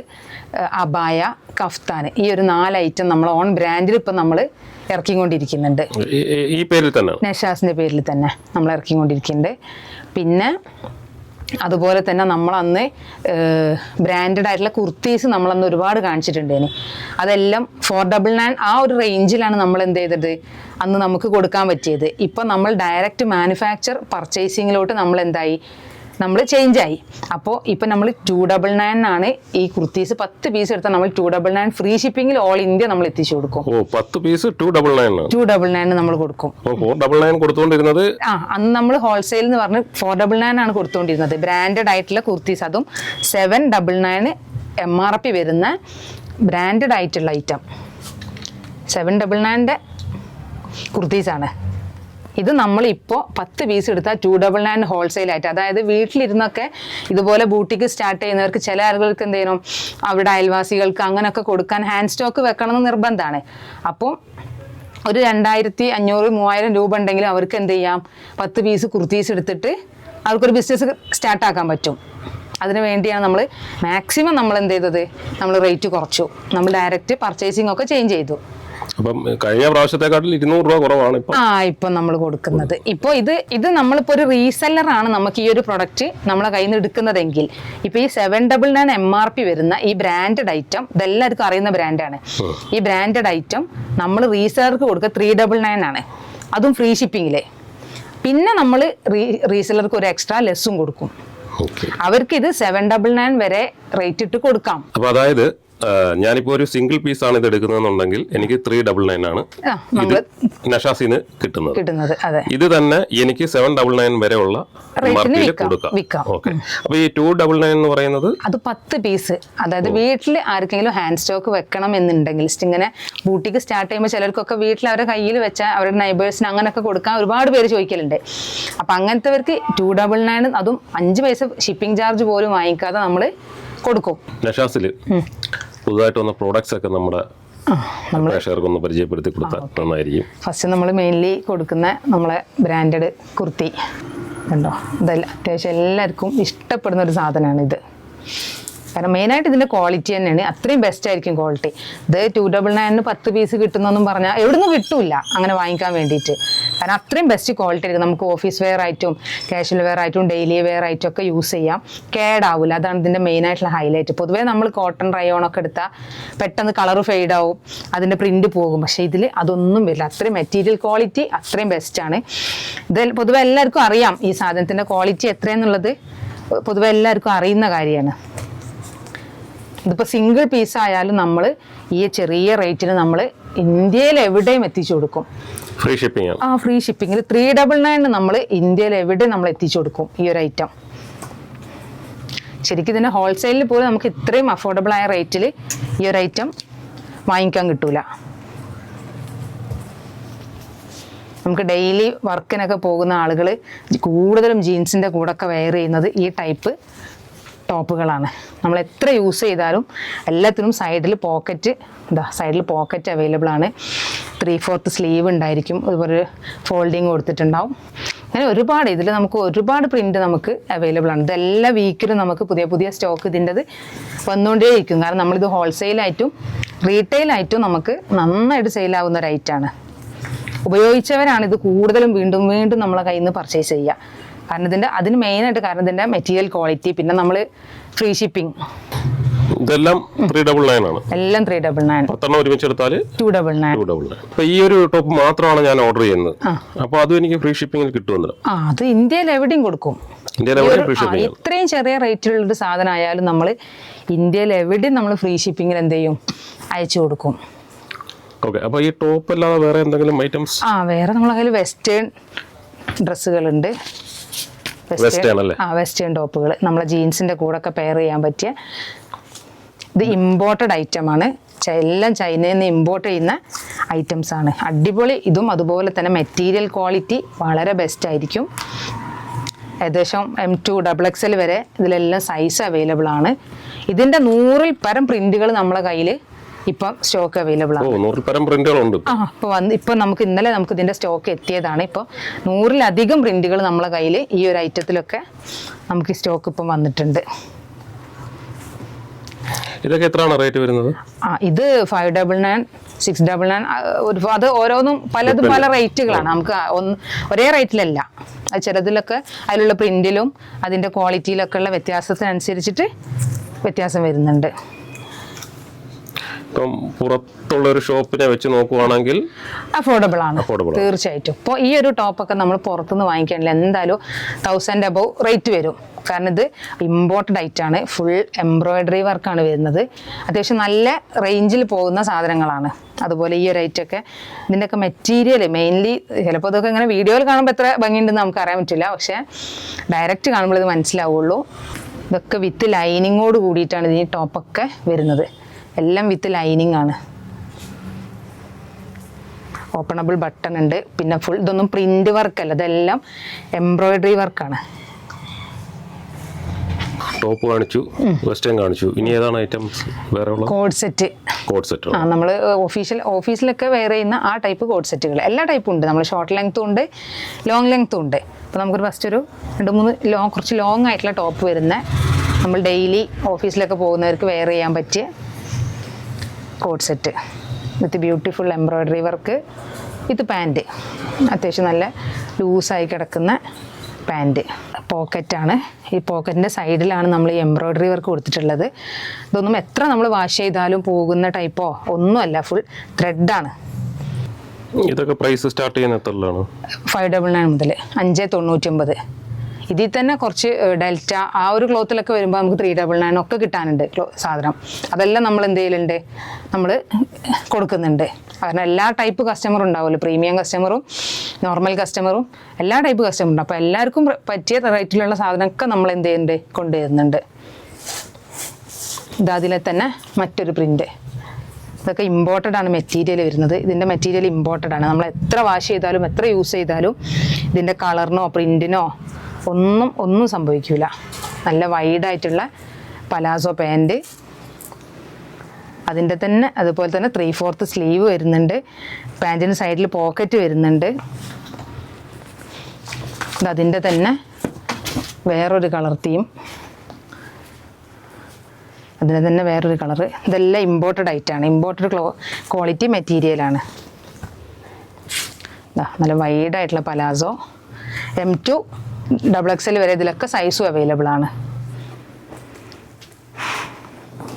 അബായ, കഫ്താൻ, ഈ ഒരു 4 ഐറ്റം നമ്മൾ ഓൺ ബ്രാൻഡിൽ ഇപ്പം നമ്മൾ ഇറക്കിക്കൊണ്ടിരിക്കുന്നുണ്ട്. ഈ പേരിൽ തന്നെ, നഷാസിന്റെ പേരിൽ തന്നെ നമ്മൾ ഇറക്കിക്കൊണ്ടിരിക്കുന്നുണ്ട്. പിന്നെ അതുപോലെ തന്നെ നമ്മളന്ന് ബ്രാൻഡഡ് ആയിട്ടുള്ള കുർത്തീസ് നമ്മളന്ന് ഒരുപാട് കാണിച്ചിട്ടുണ്ടേന്. അതെല്ലാം 499 ആ ഒരു റേഞ്ചിലാണ് നമ്മൾ എന്ത് ചെയ്തത് അന്ന് നമുക്ക് കൊടുക്കാൻ പറ്റിയത്. ഇപ്പം നമ്മൾ ഡയറക്റ്റ് മാനുഫാക്ചർ പർച്ചേസിങ്ങിലോട്ട് നമ്മൾ എന്തായി, നമ്മൾ ചേഞ്ച് ആയി. അപ്പോൾ ഇപ്പം നമ്മൾ 299 ആണ് ഈ കുർത്തീസ് 10 പീസ് എടുത്താൽ നമ്മൾ 299 ഫ്രീ ഷിപ്പിംഗിൽ ഓൾ ഇന്ത്യ നമ്മൾ എത്തിച്ചു കൊടുക്കും. 10 പീസ് 299 നമ്മൾ കൊടുക്കും. 499 കൊടുത്തുകൊണ്ടിരുന്നത് അന്ന് നമ്മൾ ഹോൾസെയിൽ എന്ന് പറഞ്ഞ് 499 ആണ് കൊടുത്തുകൊണ്ടിരുന്നത്. ബ്രാൻഡഡ് ആയിട്ടുള്ള കുർത്തീസ്, അതും 799 MRP വരുന്ന ബ്രാൻഡഡ് ആയിട്ടുള്ള ഐറ്റം 799 കുർത്തീസാണ്. ഇത് നമ്മളിപ്പോൾ 10 പീസ് എടുത്താൽ 299 ഹോൾസെയിലായിട്ട്, അതായത് വീട്ടിലിരുന്നൊക്കെ ഇതുപോലെ ബൂട്ടിക്ക് സ്റ്റാർട്ട് ചെയ്യുന്നവർക്ക് ചില ആളുകൾക്ക് എന്ത് ചെയ്യണം, അവിടെ അയൽവാസികൾക്ക് അങ്ങനെയൊക്കെ കൊടുക്കാൻ ഹാൻഡ് സ്റ്റോക്ക് വെക്കണമെന്ന് നിർബന്ധമാണ്. അപ്പോൾ ഒരു 2500-3000 രൂപ ഉണ്ടെങ്കിലും അവർക്ക് എന്ത് ചെയ്യാം, 10 പീസ് കുർത്തീസ് എടുത്തിട്ട് അവർക്കൊരു ബിസിനസ് സ്റ്റാർട്ടാക്കാൻ പറ്റും. അതിന് വേണ്ടിയാണ് നമ്മൾ മാക്സിമം നമ്മൾ എന്ത് ചെയ്തത്, നമ്മൾ റേറ്റ് കുറച്ചു. നമ്മൾ ഡയറക്റ്റ് പർച്ചേസിംഗ് ഒക്കെ ചേഞ്ച് ചെയ്തു. അപ്പം കഴിഞ്ഞ പ്രാവശ്യത്തെക്കാട്ടിൽ 200 രൂപ കുറവാണ് ഇപ്പം നമ്മൾ കൊടുക്കുന്നത്. ഇപ്പോൾ ഇത് നമ്മളിപ്പോൾ ഒരു റീസെല്ലറാണ് നമുക്ക് ഈ ഒരു പ്രൊഡക്റ്റ് നമ്മളെ കയ്യിൽ നിന്ന് എടുക്കുന്നതെങ്കിൽ, ഇപ്പോൾ ഈ 799 MRP വരുന്ന ഈ ബ്രാൻഡഡ് ഐറ്റം ഇതെല്ലാവർക്കും അറിയുന്ന ബ്രാൻഡാണ്. ഈ ബ്രാൻഡഡ് ഐറ്റം നമ്മൾ റീസെല്ലർക്ക് കൊടുക്കുക 399 ആണ്, അതും ഫ്രീ ഷിപ്പിങ്ങിലെ. പിന്നെ നമ്മൾ റീസെല്ലർക്ക് ഒരു എക്സ്ട്രാ ലെസ്സും കൊടുക്കും. അവർക്ക് ഇത് 799 വരെ റേറ്റ് ഇട്ട് കൊടുക്കാം. അപ്പോൾ അതായത് ഞാനിപ്പോൾ ഒരു സിംഗിൾ പീസ് ആണ് ഇത് എടുക്കുന്നതെന്നുണ്ടെങ്കിൽ എനിക്ക് 399 ആണ് ഇത് നഷാസിന് കിട്ടുന്നത്. ഇത് തന്നെ എനിക്ക് 799 വരെയുള്ള മാർക്കറ്റിൽ കൊടുക്കാം. ഓക്കെ, അപ്പൊ ഈ 299 എന്ന് പറയുന്നത് അത് 10 പീസ്. അതായത് വീട്ടിൽ ആർക്കെങ്കിലും ഹാൻഡ് സ്റ്റോക്ക് വെക്കണം എന്നുണ്ടെങ്കിൽ ഇങ്ങനെ ബൂട്ടിക്ക് സ്റ്റാർട്ട് ചെയ്യുമ്പോൾ ചിലർക്കൊക്കെ വീട്ടിൽ അവരുടെ കയ്യിൽ വെച്ചാൽ അവരുടെ നൈബേഴ്സിന് അങ്ങനെയൊക്കെ കൊടുക്കാൻ ഒരുപാട് പേര് ചോദിക്കലുണ്ട്. അപ്പൊ അങ്ങനത്തെവർക്ക് 299 അതും 5 പൈസ ഷിപ്പിംഗ് ചാർജ് പോലും വാങ്ങിക്കാതെ നമ്മൾ കൊടുക്കും. നഷാസില് പുതുതായിട്ട് വന്ന പ്രോഡക്ട്സ് ഒക്കെ നമ്മുടെ പ്രേക്ഷകർക്കൊന്ന് പരിചയപ്പെടുത്തി കൊടുത്താൽ നന്നായിരിക്കും. ഫസ്റ്റ് നമ്മൾ മെയിൻലി കൊടുക്കുന്ന നമ്മളെ ബ്രാൻഡഡ് കുർത്തി ഉണ്ടോ, ഇതെല്ലാം അത്യാവശ്യം എല്ലാവർക്കും ഇഷ്ടപ്പെടുന്ന ഒരു സാധനമാണ് ഇത്. കാരണം മെയിനായിട്ട് ഇതിൻ്റെ ക്വാളിറ്റി തന്നെയാണ്, അത്രയും ബെസ്റ്റ് ആയിരിക്കും ക്വാളിറ്റി. ഇത് 299 10 പീസ് കിട്ടുന്നൊന്നും പറഞ്ഞാൽ എവിടുന്നും കിട്ടൂല അങ്ങനെ വാങ്ങിക്കാൻ വേണ്ടിയിട്ട്. കാരണം അത്രയും ബെസ്റ്റ് ക്വാളിറ്റി ആയിരിക്കും. നമുക്ക് ഓഫീസ് വെയർ ആയിട്ടും കാഷ്വൽ വെയർ ആയിട്ടും ഡെയിലി വെയർ ആയിട്ടും ഒക്കെ യൂസ് ചെയ്യാം, കേടാവില്ല. അതാണ് ഇതിൻ്റെ മെയിനായിട്ടുള്ള ഹൈലൈറ്റ്. പൊതുവേ നമ്മൾ കോട്ടൺ റയോണൊക്കെ എടുത്താൽ പെട്ടെന്ന് കളർ ഫെയ്ഡ് ആവും, അതിൻ്റെ പ്രിന്റ് പോകും. പക്ഷേ ഇതിൽ അതൊന്നും വരില്ല. അത്രയും മെറ്റീരിയൽ ക്വാളിറ്റി അത്രയും ബെസ്റ്റാണ്. ഇത് പൊതുവെ എല്ലാവർക്കും അറിയാം ഈ സാധനത്തിൻ്റെ ക്വാളിറ്റി എത്രയെന്നുള്ളത്, പൊതുവെ എല്ലാവർക്കും അറിയുന്ന കാര്യമാണ്. ഇതിപ്പോൾ സിംഗിൾ പീസ് ആയാലും നമ്മൾ ഈ ചെറിയ റേറ്റിന് നമ്മൾ ഇന്ത്യയിൽ എവിടെയും എത്തിച്ചു കൊടുക്കും. Free shipping. ഫ്രീ ഷിപ്പിംഗിൽ 399 നമ്മൾ ഇന്ത്യയിൽ എവിടെയും നമ്മൾ എത്തിച്ചു കൊടുക്കും ഈ ഒരു ഐറ്റം. ശരിക്കും ഇതിൻ്റെ ഹോൾസെയിലിൽ പോലും നമുക്ക് ഇത്രയും അഫോർഡബിൾ ആയ റേറ്റിൽ ഈ ഒരു ഐറ്റം വാങ്ങിക്കാൻ കിട്ടൂല. നമുക്ക് ഡെയിലി വർക്കിനൊക്കെ പോകുന്ന ആളുകൾ കൂടുതലും ജീൻസിൻ്റെ കൂടെയൊക്കെ വെയർ ചെയ്യുന്നത് ഈ ടൈപ്പ് ടോപ്പുകളാണ്. നമ്മൾ എത്ര യൂസ് ചെയ്താലും എല്ലാത്തിനും സൈഡിൽ പോക്കറ്റ് അവൈലബിൾ ആണ്. 3/4 സ്ലീവ് ഉണ്ടായിരിക്കും, അതുപോലെ ഫോൾഡിങ് കൊടുത്തിട്ടുണ്ടാവും. അങ്ങനെ ഒരുപാട് ഇതിൽ നമുക്ക് ഒരുപാട് പ്രിന്റ് നമുക്ക് അവൈലബിൾ ആണ്. ഇതെല്ലാ വീക്കിലും നമുക്ക് പുതിയ പുതിയ സ്റ്റോക്ക് ഇതിൻ്റെത് വന്നുകൊണ്ടേയിരിക്കും. കാരണം നമ്മളിത് ഹോൾസെയിലായിട്ടും റീറ്റെയിലായിട്ടും നമുക്ക് നന്നായിട്ട് സെയിലാവുന്ന ഒരു ഐറ്റമാണ്. ഉപയോഗിച്ചവരാണ് ഇത് കൂടുതലും വീണ്ടും വീണ്ടും നമ്മളെ കയ്യിൽ നിന്ന് പർച്ചേസ് ചെയ്യുക. കാരണം അതിന് മെയിനായിട്ട് കാരണം ഇതിൻ്റെ മെറ്റീരിയൽ ക്വാളിറ്റി, പിന്നെ നമ്മൾ ഫ്രീ ഷിപ്പിംഗ്. ഇതെല്ലാം 399 ആണ്. എല്ലാം 399. 10 ഒരുമിച്ച് എടുത്താൽ 299. അപ്പൊ ഈ ഒരു ടോപ്പ് മാത്രമാണ് ഞാൻ ഓർഡർ ചെയ്യുന്നത്. അപ്പൊ അതും എനിക്ക് ഫ്രീ ഷിപ്പിംഗിൽ കിട്ടുമല്ലോ? അത് ഇന്ത്യയിൽ എവിടെയും കൊടുക്കും. ഇത്രയും ചെറിയ റേറ്റിലുള്ള ഒരു സാധനം ആയാലും നമ്മൾ ഇന്ത്യയിൽ എവിടെയും നമ്മൾ ഫ്രീ ഷിപ്പിംഗിൽ എന്ത് ചെയ്യും, അയച്ചു കൊടുക്കും. ഓക്കെ, അപ്പൊ ഈ ടോപ്പ് അല്ലാതെ വേറെ എന്തെങ്കിലും ഐറ്റംസ്? വേറെ നമ്മളെ കയ്യിൽ വെസ്റ്റേൺ ഡ്രസ്സുകളുണ്ട്. വെസ്റ്റേൺ ടോപ്പുകൾ നമ്മളെ ജീൻസിന്റെ കൂടെ ഒക്കെ പെയർ ചെയ്യാൻ പറ്റിയ. ഇത് ഇമ്പോർട്ടഡ് ഐറ്റമാണ്, എല്ലാം ചൈനയിൽ നിന്ന് ഇമ്പോർട്ട് ചെയ്യുന്ന ഐറ്റംസ് ആണ്. അടിപൊളി. ഇതും അതുപോലെ തന്നെ മെറ്റീരിയൽ ക്വാളിറ്റി വളരെ ബെസ്റ്റ് ആയിരിക്കും. ഏകദേശം M2 XXL വരെ ഇതിലെല്ലാം സൈസ് അവൈലബിൾ ആണ്. ഇതിൻ്റെ 100-ൽ പരം പ്രിന്റുകൾ നമ്മളെ കയ്യിൽ ഇപ്പം സ്റ്റോക്ക് അവൈലബിൾ ആണ്. ഇപ്പൊ നമുക്ക് ഇന്നലെ നമുക്ക് ഇതിന്റെ സ്റ്റോക്ക് എത്തിയതാണ്. ഇപ്പോൾ 100-ലധികം പ്രിന്റുകൾ നമ്മളെ കയ്യിൽ ഈ ഒരു ഐറ്റത്തിലൊക്കെ നമുക്ക് സ്റ്റോക്ക് ഇപ്പം വന്നിട്ടുണ്ട്. ഇതൊക്കെ എത്രയാണ് റേറ്റ് വരുന്നത്? ഇത് 599, 699. അത് ഓരോന്നും പലതും പല റേറ്റുകളാണ്. നമുക്ക് ഒരേ റേറ്റിലല്ല. അത് ചിലതിലൊക്കെ അതിലുള്ള പ്രിന്റിലും അതിന്റെ ക്വാളിറ്റിയിലൊക്കെ ഉള്ള വ്യത്യാസത്തിനനുസരിച്ചിട്ട് വ്യത്യാസം വരുന്നുണ്ട്. ഇപ്പം പുറത്തുള്ള ഒരു ഷോപ്പിനെ വെച്ച് നോക്കുവാണെങ്കിൽ അഫോർഡബിൾ ആണ് തീർച്ചയായിട്ടും. ഇപ്പോൾ ഈ ഒരു ടോപ്പൊക്കെ നമ്മൾ പുറത്തുനിന്ന് വാങ്ങിക്കുകയാണെങ്കിൽ എന്തായാലും 1000 above റേറ്റ് വരും. കാരണം ഇത് ഇമ്പോർട്ടഡ് ഐറ്റാണ്, ഫുൾ എംബ്രോയിഡറി വർക്കാണ് വരുന്നത്. അത്യാവശ്യം നല്ല റേഞ്ചിൽ പോകുന്ന സാധനങ്ങളാണ്. അതുപോലെ ഈ ഒരു ഐറ്റമൊക്കെ ഇതിൻ്റെയൊക്കെ മെറ്റീരിയൽ മെയിൻലി ചിലപ്പോൾ ഇതൊക്കെ ഇങ്ങനെ വീഡിയോയിൽ കാണുമ്പോൾ എത്ര ഭംഗിയുണ്ടെന്ന് നമുക്ക് അറിയാൻ പറ്റില്ല, പക്ഷേ ഡയറക്റ്റ് കാണുമ്പോൾ ഇത് മനസ്സിലാവുള്ളൂ. ഇതൊക്കെ വിത്ത് ലൈനിങ്ങോട് കൂടിയിട്ടാണ് ഇതിന് ടോപ്പൊക്കെ വരുന്നത്. എല്ലാം വിത്ത് ലൈനിങ് ആണ്. ഓപ്പണബിൾ ബട്ടൺ ഉണ്ട്. പിന്നെ ഫുൾ ഇതൊന്നും പ്രിന്റ് വർക്ക് അല്ല, ഇതെല്ലാം എംബ്രോയിഡറി വർക്കാണ്. ടോപ്പ് കാണിച്ചു, വെസ്റ്റേൺ കാണിച്ചു. ഇനി ഏതാണ് ഐറ്റംസ്? വേറെ കോഡ് സെറ്റ്. നമ്മൾ ഓഫീസിലൊക്കെ വെയർ ചെയ്യുന്ന ആ ടൈപ്പ് കോഡ് സെറ്റുകൾ എല്ലാ ടൈപ്പും ഉണ്ട്. നമ്മൾ ഷോർട്ട് ലെങ്ത്തും ഉണ്ട്, ലോങ് ലെങ്ത്തും ഉണ്ട്. അപ്പോൾ നമുക്കൊരു ഫസ്റ്റ് ഒരു 2-3 കുറച്ച് ലോങ് ആയിട്ടുള്ള ടോപ്പ് വരുന്ന നമ്മൾ ഡെയിലി ഓഫീസിലൊക്കെ പോകുന്നവർക്ക് വെയർ ചെയ്യാൻ പറ്റിയ code set with beautiful embroidery work with pant. അത്യാവശ്യം നല്ല ലൂസായി കിടക്കുന്ന പാൻറ്റ്. പോക്കറ്റാണ്. ഈ പോക്കറ്റിൻ്റെ സൈഡിലാണ് നമ്മൾ ഈ എംബ്രോയിഡറി വർക്ക് കൊടുത്തിട്ടുള്ളത്. ഇതൊന്നും എത്ര നമ്മൾ വാഷ് ചെയ്താലും പോകുന്ന ടൈപ്പോ ഒന്നുമല്ല, ഫുൾ ത്രെഡാണ്. ഇതൊക്കെ പ്രൈസ് സ്റ്റാർട്ട് ചെയ്യുന്ന എത്രയാണ്? 599 മുതൽ 599. ഇതിൽ തന്നെ കുറച്ച് ഡെൽറ്റ ആ ഒരു ക്ലോത്തിലൊക്കെ വരുമ്പോൾ നമുക്ക് 399 ഒക്കെ കിട്ടാനുണ്ട് സാധനം. അതെല്ലാം നമ്മൾ എന്ത് ചെയ്യലുണ്ട്, നമ്മൾ കൊടുക്കുന്നുണ്ട്. കാരണം എല്ലാ ടൈപ്പ് കസ്റ്റമറും ഉണ്ടാവുമല്ലോ, പ്രീമിയം കസ്റ്റമറും നോർമൽ കസ്റ്റമറും എല്ലാ ടൈപ്പ് കസ്റ്റമറും. അപ്പോൾ എല്ലാവർക്കും പറ്റിയ റേറ്റിലുള്ള സാധനമൊക്കെ നമ്മൾ എന്ത് ചെയ്യുന്നുണ്ട്, കൊണ്ടുവരുന്നുണ്ട്. ഇതതിലെ തന്നെ മറ്റൊരു പ്രിൻ്റ്. ഇതൊക്കെ ഇമ്പോർട്ടഡ് ആണ് മെറ്റീരിയൽ വരുന്നത്. ഇതിൻ്റെ മെറ്റീരിയൽ ഇമ്പോർട്ടഡ് ആണ്. നമ്മൾ എത്ര വാഷ് ചെയ്താലും എത്ര യൂസ് ചെയ്താലും ഇതിൻ്റെ കളറിനോ പ്രിൻറ്റിനോ ഒന്നും സംഭവിക്കില്ല. നല്ല വൈഡായിട്ടുള്ള പലാസോ പാൻറ്റ്, അതിൻ്റെ തന്നെ അതുപോലെ തന്നെ 3/4 സ്ലീവ് വരുന്നുണ്ട്. പാൻറ്റിന് സൈഡിൽ പോക്കറ്റ് വരുന്നുണ്ട്. അതിൻ്റെ തന്നെ വേറൊരു കളർ തീം, അതിന് തന്നെ വേറൊരു കളറ്. ഇതെല്ലാം ഇമ്പോർട്ടഡ് ആയിട്ടാണ്, ഇമ്പോർട്ടഡ് ക്വാളിറ്റി മെറ്റീരിയലാണ്. നല്ല വൈഡായിട്ടുള്ള പലാസോ, M2 XXL വരെ ഇതിലൊക്കെ സൈസും അവൈലബിൾ ആണ്.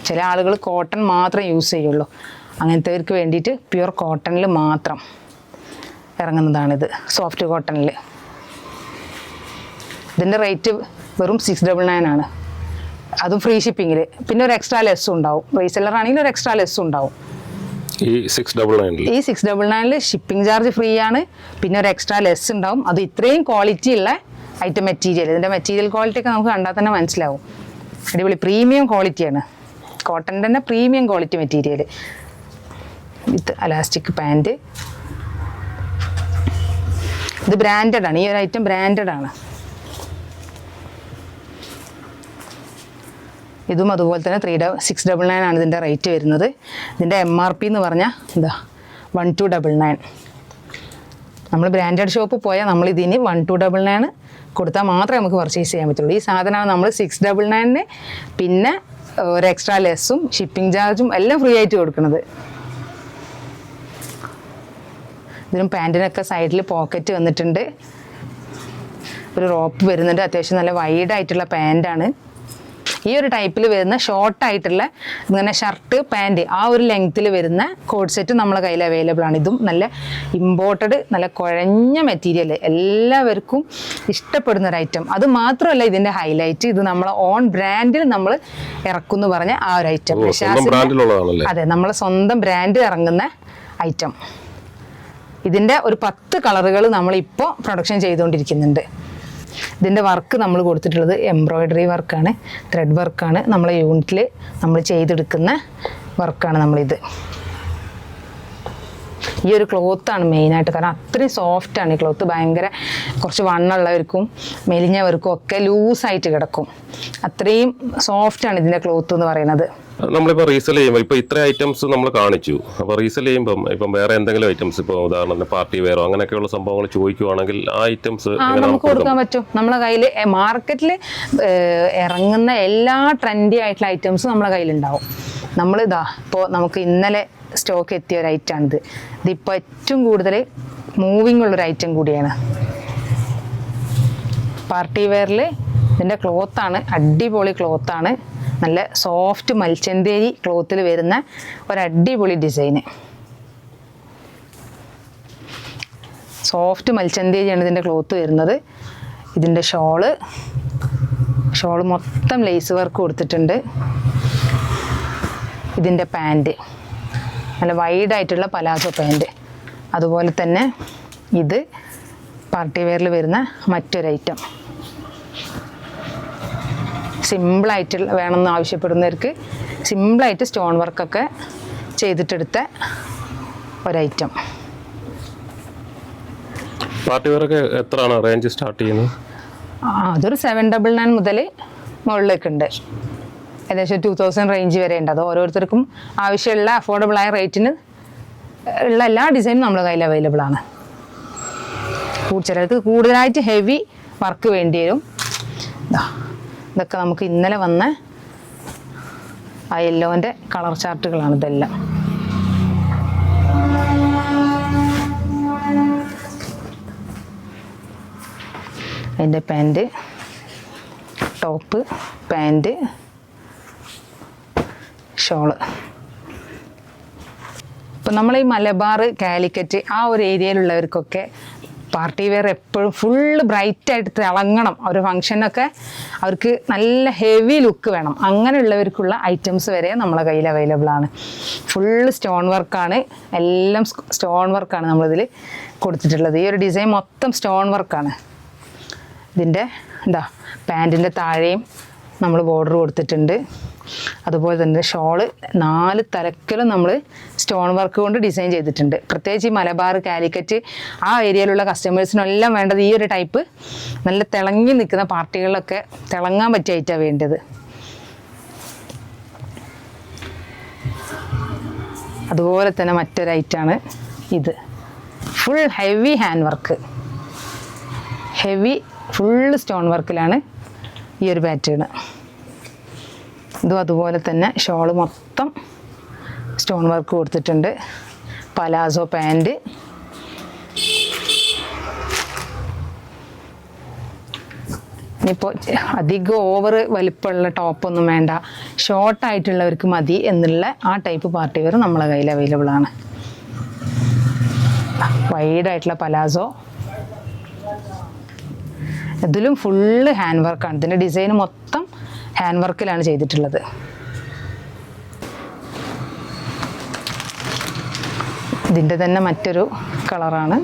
ചില ആളുകൾ കോട്ടൺ മാത്രം യൂസ് ചെയ്യുള്ളൂ. അങ്ങനത്തെവർക്ക് വേണ്ടിയിട്ട് പ്യുർ കോട്ടണിൽ മാത്രം ഇറങ്ങുന്നതാണിത്, സോഫ്റ്റ് കോട്ടണിൽ. ഇതിൻ്റെ റേറ്റ് വെറും 699 ആണ്. അതും ഫ്രീ ഷിപ്പിങ്ങിൽ. പിന്നെ ഒരു എക്സ്ട്രാ ലെസ്സും ഉണ്ടാവും. റീസെല്ലർ ആണെങ്കിൽ ഒരു എക്സ്ട്രാ ലെസ്സും ഉണ്ടാവും. ഈ 699 ഷിപ്പിംഗ് ചാർജ് ഫ്രീ ആണ്. പിന്നെ ഒരു എക്സ്ട്രാ ലെസ് ഉണ്ടാവും. അത് ഇത്രയും ക്വാളിറ്റി ഉള്ള ഐറ്റം മെറ്റീരിയൽ. ഇതിൻ്റെ മെറ്റീരിയൽ ക്വാളിറ്റി ഒക്കെ നമുക്ക് കണ്ടാൽ തന്നെ മനസ്സിലാവും. അടിപൊളി പ്രീമിയം ക്വാളിറ്റിയാണ്. കോട്ടൻ്റെ തന്നെ premium quality material with elastic pant. ഇത് ബ്രാൻഡഡ് ആണ്. ഈ ഒരു ഐറ്റം ബ്രാൻഡഡ് ആണ്. ഇതും അതുപോലെ തന്നെ 699 ആണ് ഇതിൻ്റെ റേറ്റ് വരുന്നത്. ഇതിൻ്റെ MRP എന്ന് പറഞ്ഞാൽ എന്താ 1299. നമ്മൾ ബ്രാൻഡഡ് ഷോപ്പ് പോയാൽ നമ്മൾ ഇതിന് 1299 കൊടുത്താൽ മാത്രമേ നമുക്ക് പർച്ചേസ് ചെയ്യാൻ പറ്റുള്ളൂ. ഈ സാധനമാണ് നമ്മൾ 699 പിന്നെ ഒരു എക്സ്ട്രാ ലെസ്സും ഷിപ്പിംഗ് ചാർജും എല്ലാം ഫ്രീ ആയിട്ട് കൊടുക്കുന്നത്. ഇതിനും പാൻറ്റിനൊക്കെ സൈഡിൽ പോക്കറ്റ് വന്നിട്ടുണ്ട്. ഒരു റോപ്പ് വരുന്നുണ്ട്. അത്യാവശ്യം നല്ല വൈഡായിട്ടുള്ള പാൻറ്റാണ്. ഈ ഒരു ടൈപ്പിൽ വരുന്ന ഷോർട്ടായിട്ടുള്ള ഇങ്ങനെ ഷർട്ട് പാൻറ്റ് ആ ഒരു ലെങ്ത്തിൽ വരുന്ന കോഡ് സെറ്റ് നമ്മളെ കയ്യിൽ അവൈലബിൾ ആണ്. ഇതും നല്ല ഇമ്പോർട്ടഡ് നല്ല കുഴഞ്ഞ മെറ്റീരിയൽ, എല്ലാവർക്കും ഇഷ്ടപ്പെടുന്ന ഒരു ഐറ്റം. അത് മാത്രമല്ല ഇതിൻ്റെ ഹൈലൈറ്റ്, ഇത് നമ്മളെ ഓൺ ബ്രാൻഡിൽ നമ്മൾ ഇറക്കുമെന്ന് പറഞ്ഞ ആ ഒരു ഐറ്റം. അതെ, നമ്മളെ സ്വന്തം ബ്രാൻഡ് ഇറങ്ങുന്ന ഐറ്റം. ഇതിൻ്റെ ഒരു 10 കളറുകൾ നമ്മളിപ്പോൾ പ്രൊഡക്ഷൻ ചെയ്തുകൊണ്ടിരിക്കുന്നുണ്ട്. ഇതിൻ്റെ വർക്ക് നമ്മൾ കൊടുത്തിട്ടുള്ളത് എംബ്രോയ്ഡറി വർക്കാണ്, ത്രെഡ് വർക്കാണ്. നമ്മളെ യൂണിറ്റിൽ നമ്മൾ ചെയ്തെടുക്കുന്ന വർക്കാണ് നമ്മളിത്. ഈ ഒരു ക്ലോത്താണ് മെയിനായിട്ട്. കാരണം അത്രയും സോഫ്റ്റാണ് ഈ ക്ലോത്ത്. ഭയങ്കര കുറച്ച് വണ്ണമുള്ളവർക്കും മെലിഞ്ഞവർക്കും ഒക്കെ ലൂസായിട്ട് കിടക്കും. അത്രയും സോഫ്റ്റാണ് ഇതിൻ്റെ ക്ലോത്ത് എന്ന് പറയുന്നത്. നമ്മളിപ്പോൾ റീസെൽ ചെയ്യുമ്പോൾ ഇപ്പോൾ ഇത്ര ഐറ്റംസ് നമ്മൾ കാണിച്ചു. അപ്പോൾ റീസെൽ ചെയ്യുമ്പം ഇപ്പം വേറെ എന്തെങ്കിലും ഐറ്റംസ്, ഇപ്പോൾ ഉദാഹരണത്തിന് പാർട്ടി വെയറോ അങ്ങനെയൊക്കെയുള്ള സംഭവങ്ങൾ ചോദിക്കുവാണെങ്കിൽ ആ ഐറ്റംസ് നമുക്ക് കൊടുക്കാൻ പറ്റും. നമ്മളെ കയ്യിൽ മാർക്കറ്റിൽ ഇറങ്ങുന്ന എല്ലാ ട്രെൻഡി ആയിട്ടുള്ള ഐറ്റംസും നമ്മളെ കയ്യിലുണ്ടാവും. നമ്മളിതാ ഇപ്പോൾ നമുക്ക് ഇന്നലെ സ്റ്റോക്ക് എത്തിയ ഒരു ഐറ്റമാണിത്. ഇതിപ്പോൾ ഏറ്റവും കൂടുതൽ മൂവിങ് ഉള്ളൊരു ഐറ്റം കൂടിയാണ്. പാർട്ടി വെയറിൽ ഇതിൻ്റെ ക്ലോത്താണ് അടിപൊളി ക്ലോത്താണ്. നല്ല സോഫ്റ്റ് മൽച്ചന്തേരി ക്ലോത്തിൽ വരുന്ന ഒരടിപൊളി ഡിസൈന്. സോഫ്റ്റ് മൽച്ചന്തേരിയാണ് ഇതിൻ്റെ ക്ലോത്ത് വരുന്നത്. ഇതിൻ്റെ ഷോള് മൊത്തം ലേസ് വർക്ക് കൊടുത്തിട്ടുണ്ട്. ഇതിൻ്റെ പാൻറ്റ് നല്ല വൈഡായിട്ടുള്ള പലാസോ പാൻറ്റ്. അതുപോലെ തന്നെ ഇത് പാർട്ടി വെയറിൽ വരുന്ന മറ്റൊരു ഐറ്റം. സിമ്പിളായിട്ടുള്ള വേണമെന്ന് ആവശ്യപ്പെടുന്നവർക്ക് സിമ്പിളായിട്ട് സ്റ്റോൺ വർക്കൊക്കെ ചെയ്തിട്ടെടുത്ത ഒരൈറ്റം. പാർട്ടി വെയറൊക്കെ എത്രയാണ് റേഞ്ച് സ്റ്റാർട്ട് ചെയ്യുന്നത്? അതൊരു 799 മുതൽ മുകളിലേക്ക് ഉണ്ട്. ഏകദേശം 2000 റേഞ്ച് വരെ ഉണ്ട്. അത് ഓരോരുത്തർക്കും ആവശ്യമുള്ള അഫോർഡബിളായ റേറ്റിന് ഉള്ള എല്ലാ ഡിസൈനും നമ്മുടെ കയ്യിൽ അവൈലബിൾ ആണ്. ചിലർക്ക് കൂടുതലായിട്ട് ഹെവി വർക്ക് വേണ്ടി വരും. ഇതൊക്കെ നമുക്ക് ഇന്നലെ വന്ന ആ യെല്ലോൻ്റെ കളർ ചാർട്ടുകളാണ് ഇതെല്ലാം. അതിൻ്റെ പാൻറ്റ്, ടോപ്പ്, പാൻറ്റ്, ഷോള്. ഇപ്പം നമ്മൾ ഈ മലബാർ, കാലിക്കറ്റ് ആ ഒരു ഏരിയയിലുള്ളവർക്കൊക്കെ പാർട്ടി വെയർ എപ്പോഴും ഫുള്ള് ബ്രൈറ്റായിട്ട് തിളങ്ങണം. ഒരു ഫംഗ്ഷനൊക്കെ അവർക്ക് നല്ല ഹെവി ലുക്ക് വേണം. അങ്ങനെയുള്ളവർക്കുള്ള ഐറ്റംസ് വരെ നമ്മളെ കയ്യിൽ അവൈലബിൾ ആണ്. ഫുള്ള് സ്റ്റോൺ വർക്കാണ്, എല്ലാം സ്റ്റോൺ വർക്കാണ് നമ്മളിതിൽ കൊടുത്തിട്ടുള്ളത്. ഈ ഒരു ഡിസൈൻ മൊത്തം സ്റ്റോൺ വർക്കാണ്. ഇതിൻ്റെ എന്താ പാൻറ്റിൻ്റെ താഴെയും നമ്മൾ ബോർഡർ കൊടുത്തിട്ടുണ്ട്. അതുപോലെ തന്നെ ഷോള് 4 തലക്കിലും നമ്മൾ സ്റ്റോൺ വർക്ക് കൊണ്ട് ഡിസൈൻ ചെയ്തിട്ടുണ്ട്. പ്രത്യേകിച്ച് ഈ മലബാർ, കാലിക്കറ്റ് ആ ഏരിയയിലുള്ള കസ്റ്റമേഴ്സിനെല്ലാം വേണ്ടത് ഈ ഒരു ടൈപ്പ് നല്ല തിളങ്ങി നിൽക്കുന്ന പാർട്ടികളിലൊക്കെ തിളങ്ങാൻ പറ്റിയ ഐറ്റമാണ് വേണ്ടത്. അതുപോലെ തന്നെ മറ്റൊരു ഐറ്റമാണ് ഇത്. Full heavy hand work, heavy full stone വർക്കിലാണ് ഈ ഒരു പാറ്റേൺ. ഇതും അതുപോലെ തന്നെ ഷോള് മൊത്തം സ്റ്റോൺ വർക്ക് കൊടുത്തിട്ടുണ്ട്. പലാസോ പാൻറ്, ഇനിയിപ്പോൾ അധികം ഓവർ വലിപ്പമുള്ള ടോപ്പൊന്നും വേണ്ട, ഷോർട്ടായിട്ടുള്ളവർക്ക് മതി എന്നുള്ള ആ ടൈപ്പ് പാർട്ടി വെയർ നമ്മളെ കയ്യിൽ അവൈലബിൾ ആണ്. വൈഡായിട്ടുള്ള പലാസോ, ഇതിലും ഫുള്ള് ഹാൻഡ് വർക്കാണ്. ഇതിൻ്റെ ഡിസൈൻ മൊത്തം ഹാൻഡ് വർക്കിലാണ് ചെയ്തിട്ടുള്ളത്. ഇതിൻ്റെ തന്നെ മറ്റൊരു കളറാണ്.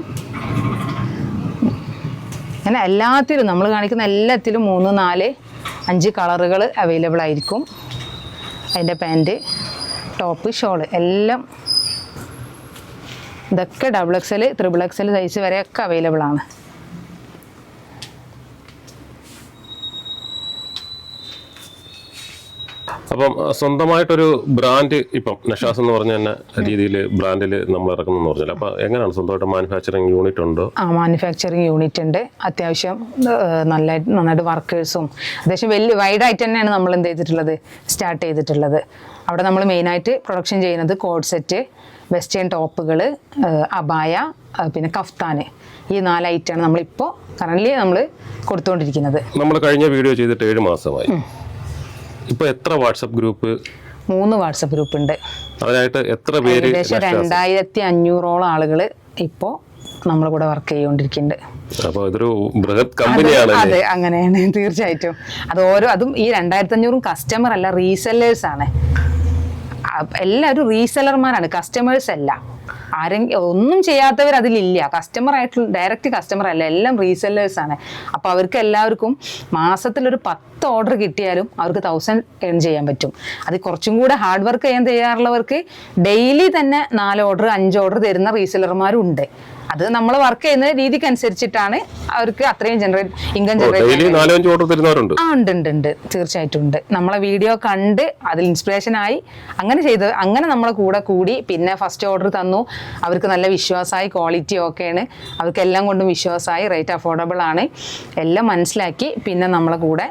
അങ്ങനെ എല്ലാത്തിലും നമ്മൾ കാണിക്കുന്ന എല്ലാത്തിലും 3, 4, 5 കളറുകൾ അവൈലബിൾ ആയിരിക്കും. അതിൻ്റെ പാൻറ്, ടോപ്പ്, ഷോള് എല്ലാം ഇതൊക്കെ XXL, XXL സൈസ് വരെയൊക്കെ അവൈലബിൾ ആണ്. അപ്പം സ്വന്തമായിട്ടൊരു ബ്രാൻഡ് ഇപ്പം നഷാസ് എന്ന് പറഞ്ഞ തന്നെ രീതിയിൽ ബ്രാൻഡിൽ നമ്മൾ ഇറക്കുന്നു പറഞ്ഞാൽ അപ്പം എങ്ങനെയാണ് സ്വന്തമായിട്ട് മാനുഫാക്ചറിങ് യൂണിറ്റ് ഉണ്ടോ? മാനുഫാക്ചറിങ് യൂണിറ്റ് ഉണ്ട്. അത്യാവശ്യം നന്നായിട്ട് വർക്കേഴ്സും അത്യാവശ്യം വലിയ വൈഡായിട്ട് തന്നെയാണ് നമ്മൾ എന്ത് ചെയ്തിട്ടുള്ളത്, സ്റ്റാർട്ട് ചെയ്തിട്ടുള്ളത്. അവിടെ നമ്മൾ മെയിനായിട്ട് പ്രൊഡക്ഷൻ ചെയ്യുന്നത് കോഡ് സെറ്റ്, വെസ്റ്റേൺ ടോപ്പുകൾ, അബായ, പിന്നെ കഫ്താന്, ഈ 4 ഐറ്റമാണ് നമ്മളിപ്പോൾ കറൻ്റ്ലി നമ്മൾ കൊടുത്തുകൊണ്ടിരിക്കുന്നത്. നമ്മൾ കഴിഞ്ഞ വീഡിയോ ചെയ്തിട്ട് 7 മാസമായി. ഇപ്പൊ എത്ര വാട്സപ്പ് ഗ്രൂപ്പ്? 3 വാട്സപ്പ് ഗ്രൂപ്പ് ഉണ്ട്. അതിനായിട്ട് എത്ര പേര്? ഏകദേശം 2500ഓളം ആളുകൾ ഇപ്പോൾ നമ്മളെ കൂടെ വർക്ക് ചെയ്തുകൊണ്ടിരിക്കുന്നുണ്ട്. അപ്പോൾ ഇതൊരു ബൃഹത് കമ്പനിയാണ്. അതെ, അങ്ങനെയാണ് തീർച്ചയായിട്ടും. അതും ഈ 2500 കസ്റ്റമർ അല്ല, റീസെല്ലേഴ്സ് ആണ്. എല്ലാവരും റീസെല്ലർമാരാണ്, കസ്റ്റമേഴ്സ് അല്ല. ഒന്നും ചെയ്യാത്തവർ അതിലില്ല. കസ്റ്റമർ ആയിട്ടുള്ള ഡയറക്റ്റ് കസ്റ്റമർ അല്ല, എല്ലാം റീസെല്ലേഴ്സ് ആണ്. അപ്പോൾ അവർക്ക് എല്ലാവർക്കും മാസത്തിലൊരു 10 ഓർഡർ കിട്ടിയാലും അവർക്ക് 1000 ഏൺ ചെയ്യാൻ പറ്റും. അത് കുറച്ചും കൂടെ ഹാർഡ് വർക്ക് ചെയ്യാൻ തയ്യാറുള്ളവർക്ക് ഡെയിലി തന്നെ 4 ഓർഡർ 5 ഓർഡർ തരുന്ന റീസെല്ലർമാരും ഉണ്ട്. അത് നമ്മൾ വർക്ക് ചെയ്യുന്ന രീതിക്ക് അനുസരിച്ചിട്ടാണ് അവർക്ക് അത്രയും ഇൻകം ജനറേറ്റ് ഓർഡർ തരുന്നവരുണ്ട്. ഉണ്ട്, തീർച്ചയായിട്ടും ഉണ്ട്. നമ്മളെ വീഡിയോ കണ്ട് അതിൽ ഇൻസ്പിറേഷൻ ആയി അങ്ങനെ നമ്മളെ കൂടെ കൂടി പിന്നെ ഫസ്റ്റ് ഓർഡർ തന്നു. അവർക്ക് നല്ല വിശ്വാസമായി, ക്വാളിറ്റി ഓക്കെയാണ്, അവർക്ക് എല്ലാം കൊണ്ടും വിശ്വാസമായി, റേറ്റ് അഫോർഡബിൾ ആണ്, എല്ലാം മനസ്സിലാക്കി പിന്നെ നമ്മളെ കൂടെ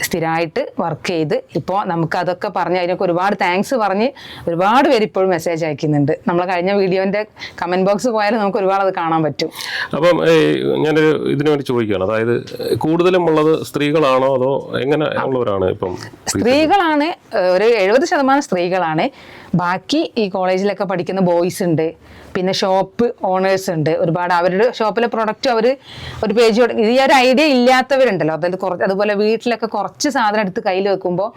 സ്ഥിരമായിട്ട് വർക്ക് ചെയ്ത് ഇപ്പോൾ നമുക്ക് അതൊക്കെ പറഞ്ഞ് അതിനൊക്കെ ഒരുപാട് താങ്ക്സ് പറഞ്ഞ് ഒരുപാട് പേര് ഇപ്പോഴും മെസ്സേജ് അയക്കുന്നുണ്ട്. നമ്മൾ കഴിഞ്ഞ വീഡിയോൻ്റെ കമൻറ്റ് ബോക്സ് പോയാലും നമുക്ക് ഒരുപാട് അത് കാണാൻ പറ്റും. അപ്പം ഞാനൊരു ഇതിനു വേണ്ടി ചോദിക്കുകയാണ്, അതായത് കൂടുതലും ഉള്ളത് സ്ത്രീകളാണോ അതോ എങ്ങനെ ഉള്ളവരാണ്? ഇപ്പം സ്ത്രീകളാണ്, ഒരു 70% സ്ത്രീകളാണ്. ബാക്കി ഈ കോളേജിലൊക്കെ പഠിക്കുന്ന ബോയ്സ് ഉണ്ട്, പിന്നെ ഷോപ്പ് ഓണേഴ്സ് ഉണ്ട്. ഒരുപാട് അവരുടെ ഷോപ്പിലെ പ്രൊഡക്റ്റ് അവർ ഒരു പേജ് ഈ ഒരു ഐഡിയ ഇല്ലാത്തവരുണ്ടല്ലോ, അതായത് അതുപോലെ വീട്ടിലൊക്കെ കുറച്ച് സാധനം എടുത്ത് കയ്യിൽ വെക്കുമ്പോൾ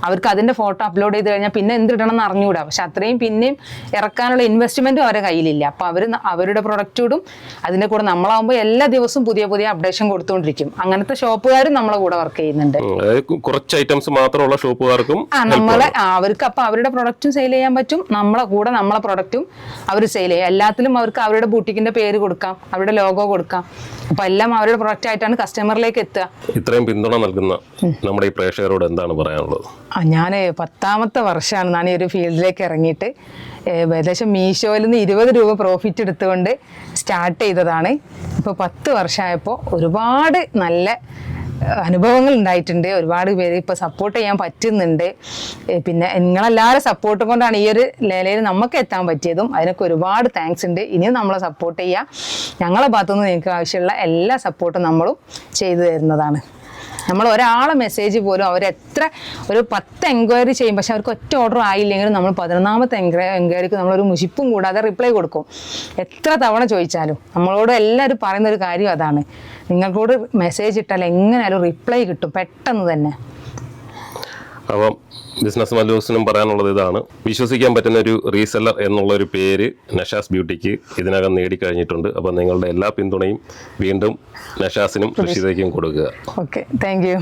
അവർക്ക് അതിൻ്റെ ഫോട്ടോ അപ്ലോഡ് ചെയ്ത് കഴിഞ്ഞാൽ പിന്നെ എന്തിടണം എന്ന് അറിഞ്ഞുകൂടാ. പക്ഷെ അത്രയും പിന്നെയും ഇറക്കാനുള്ള ഇൻവെസ്റ്റ്മെൻറ്റും അവരുടെ കയ്യിലില്ല. അപ്പോൾ അവരുടെ പ്രൊഡക്റ്റ് ഇടും. അതിൻ്റെ കൂടെ നമ്മളാകുമ്പോൾ എല്ലാ ദിവസവും പുതിയ പുതിയ അപ്ഡേഷൻ കൊടുത്തുകൊണ്ടിരിക്കും. അങ്ങനത്തെ ഷോപ്പുകാരും നമ്മളെ കൂടെ വർക്ക് ചെയ്യുന്നുണ്ട്. കുറച്ച് ഐറ്റംസ് മാത്രമുള്ള ഷോപ്പുകാർക്കും അവർക്ക് അപ്പോൾ അവരുടെ പ്രൊഡക്റ്റും സെയിൽ ചെയ്യാൻ പറ്റും, നമ്മളെ കൂടെ നമ്മളെ പ്രൊഡക്റ്റും അവർ സെയിൽ ചെയ്യും. എല്ലാത്തിലും അവർക്ക് അവരുടെ ബൂട്ടിക്കിന്റെ പേര് കൊടുക്കാം, അവരുടെ ലോഗോ കൊടുക്കാം. അപ്പൊ എല്ലാം അവരുടെ പ്രൊഡക്റ്റ് ആയിട്ടാണ് കസ്റ്റമറിലേക്ക് എത്തുക. ഇത്രയും പിന്തുണ നൽകുന്ന നമ്മുടെ ഈ പ്രേക്ഷകരോട് എന്താണ് പറയാനുള്ളത്? ഞാൻ 10ാമത്തെ വർഷമാണ് ഞാൻ ഈ ഒരു ഫീൽഡിലേക്ക് ഇറങ്ങിയിട്ട്. ഏകദേശം മീഷോയിൽ നിന്ന് 20 രൂപ പ്രോഫിറ്റ് എടുത്തുകൊണ്ട് സ്റ്റാർട്ട് ചെയ്തതാണ്. ഇപ്പോൾ 10 വർഷമായപ്പോൾ ഒരുപാട് നല്ല അനുഭവങ്ങൾ ഉണ്ടായിട്ടുണ്ട്. ഒരുപാട് പേര് ഇപ്പോൾ സപ്പോർട്ട് ചെയ്യാൻ പറ്റുന്നുണ്ട്. പിന്നെ നിങ്ങളെല്ലാവരും സപ്പോർട്ട് കൊണ്ടാണ് ഈ ഒരു ലേലയിൽ നമുക്ക് എത്താൻ പറ്റിയതും. അതിനൊക്കെ ഒരുപാട് താങ്ക്സ് ഉണ്ട്. ഇനിയും നമ്മളെ സപ്പോർട്ട് ചെയ്യുക. ഞങ്ങളെ ഭാഗത്തുനിന്ന് നിങ്ങൾക്ക് ആവശ്യമുള്ള എല്ലാ സപ്പോർട്ടും നമ്മളും ചെയ്തു തരുന്നതാണ്. നമ്മൾ ഒരാളെ മെസ്സേജ് പോലും അവരെത്ര ഒരു 10 എൻക്വയറി ചെയ്യും, പക്ഷെ അവർക്ക് ഒറ്റ ഓർഡർ ആയില്ലെങ്കിലും നമ്മൾ 11ാമത്തെ എൻക്വയറിക്ക് നമ്മളൊരു മുഷിപ്പും കൂടാതെ റിപ്ലൈ കൊടുക്കും. എത്ര തവണ ചോദിച്ചാലും നമ്മളോട് എല്ലാവരും പറയുന്ന ഒരു കാര്യം അതാണ്, നിങ്ങൾക്കോട് മെസ്സേജ് ഇട്ടാൽ എങ്ങനെയാലും റിപ്ലൈ കിട്ടും പെട്ടെന്ന് തന്നെ. അപ്പം ബിസിനസ് മല്ലൂസിനും പറയാനുള്ളത് ഇതാണ്, വിശ്വസിക്കാൻ പറ്റുന്ന ഒരു റീസെല്ലർ എന്നുള്ളൊരു പേര് നഷാസ് ബ്യൂട്ടിക്ക് ഇതിനകം നേടിക്കഴിഞ്ഞിട്ടുണ്ട്. അപ്പം നിങ്ങളുടെ എല്ലാ പിന്തുണയും വീണ്ടും നഷാസിനും ഋഷിതയ്ക്കും കൊടുക്കുക. Okay, thank you.